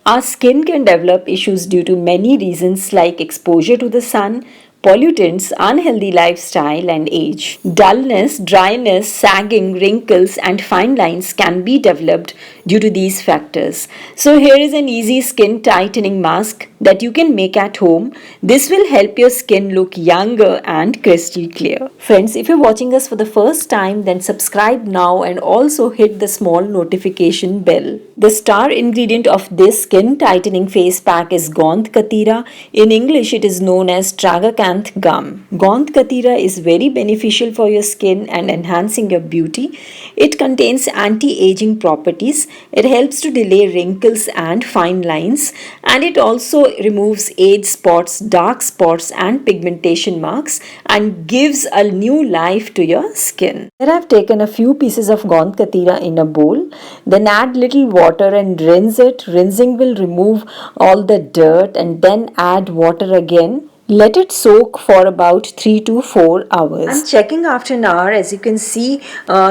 Our skin can develop issues due to many reasons like exposure to the sun, pollutants, unhealthy lifestyle, and age. Dullness, dryness, sagging, wrinkles, and fine lines can be developed due to these factors. So, here is an easy skin tightening mask that you can make at home. This will help your skin look younger and crystal clear. Friends, if you're watching us for the first time, then subscribe now and also hit the small notification bell. The star ingredient of this skin tightening face pack is Gond Katira. In English, it is known as Tragacanth gum. Gond Katira is very beneficial for your skin and enhancing your beauty. It contains anti-aging properties. It helps to delay wrinkles and fine lines, and it also removes age spots, dark spots, and pigmentation marks and gives a new life to your skin. Here I have taken a few pieces of Gond Katira in a bowl. Then add little water and rinse it. Rinsing will remove all the dirt, and then add water again. Let it soak for about 3 to 4 hours. I'm checking after an hour. As you can see,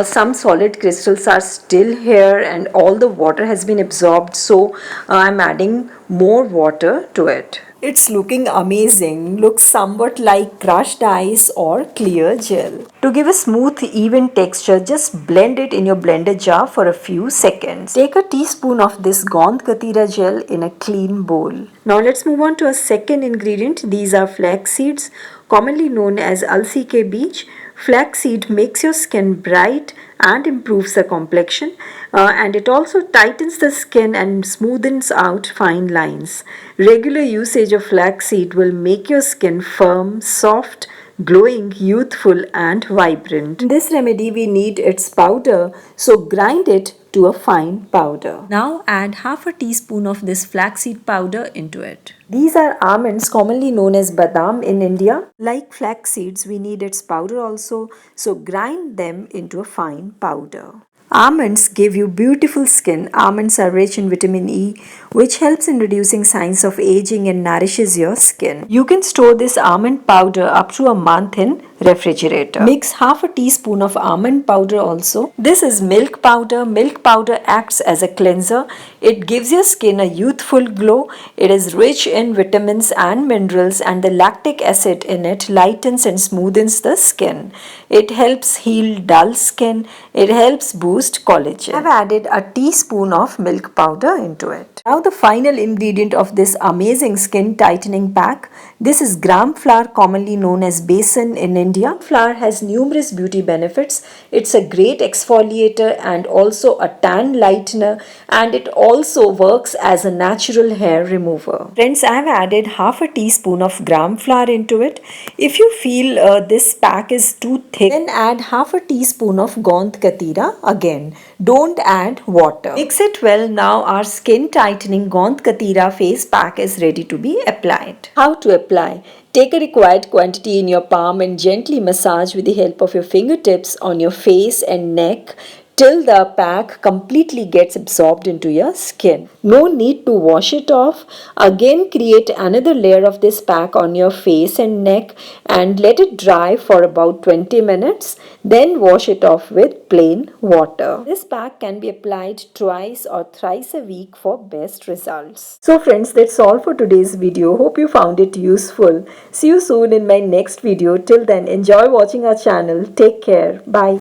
some solid crystals are still here and all the water has been absorbed. So I'm adding more water to it. It's looking amazing. Looks somewhat like crushed ice or clear gel. To give a smooth, even texture, just blend it in your blender jar for a few seconds. Take a teaspoon of this Gond Katira gel in a clean bowl. Now let's move on to a second ingredient. These are flax seeds, commonly known as Alsi ke beej. Flaxseed makes your skin bright and improves the complexion, and it also tightens the skin and smoothens out fine lines. Regular usage of flaxseed will make your skin firm, soft, glowing, youthful, and vibrant. In this remedy, we need its powder, so grind it to a fine powder. Now add half a teaspoon of this flaxseed powder into it. These are almonds, commonly known as badam in India. Like flax seeds, we need its powder also, so grind them into a fine powder. Almonds give you beautiful skin. Almonds are rich in vitamin E, which helps in reducing signs of aging and nourishes your skin. You can store this almond powder up to a month in refrigerator. Mix half a teaspoon of almond powder also. This is milk powder. Milk powder acts as a cleanser. It gives your skin a youthful glow. It is rich in vitamins and minerals, and the lactic acid in it lightens and smoothens the skin. It helps heal dull skin. It helps boost collagen. I have added a teaspoon of milk powder into it. Now the final ingredient of this amazing skin tightening pack. This is gram flour, commonly known as besan in India. Flour has numerous beauty benefits. It's a great exfoliator and also a tan lightener, and it also works as a natural hair remover. Friends, I have added half a teaspoon of gram flour into it. If you feel this pack is too thick, then add half a teaspoon of Gond Katira again. Don't add water. Mix it well. Now our skin tightening Gond Katira face pack is ready to be applied. How to apply? Take a required quantity in your palm and gently massage with the help of your fingertips on your face and neck till the pack completely gets absorbed into your skin. No need to wash it off. Again, create another layer of this pack on your face and neck and let it dry for about 20 minutes. Then wash it off with plain water. This pack can be applied twice or thrice a week for best results. So friends, that's all for today's video. Hope you found it useful. See you soon in my next video. Till then, enjoy watching our channel. Take care. Bye.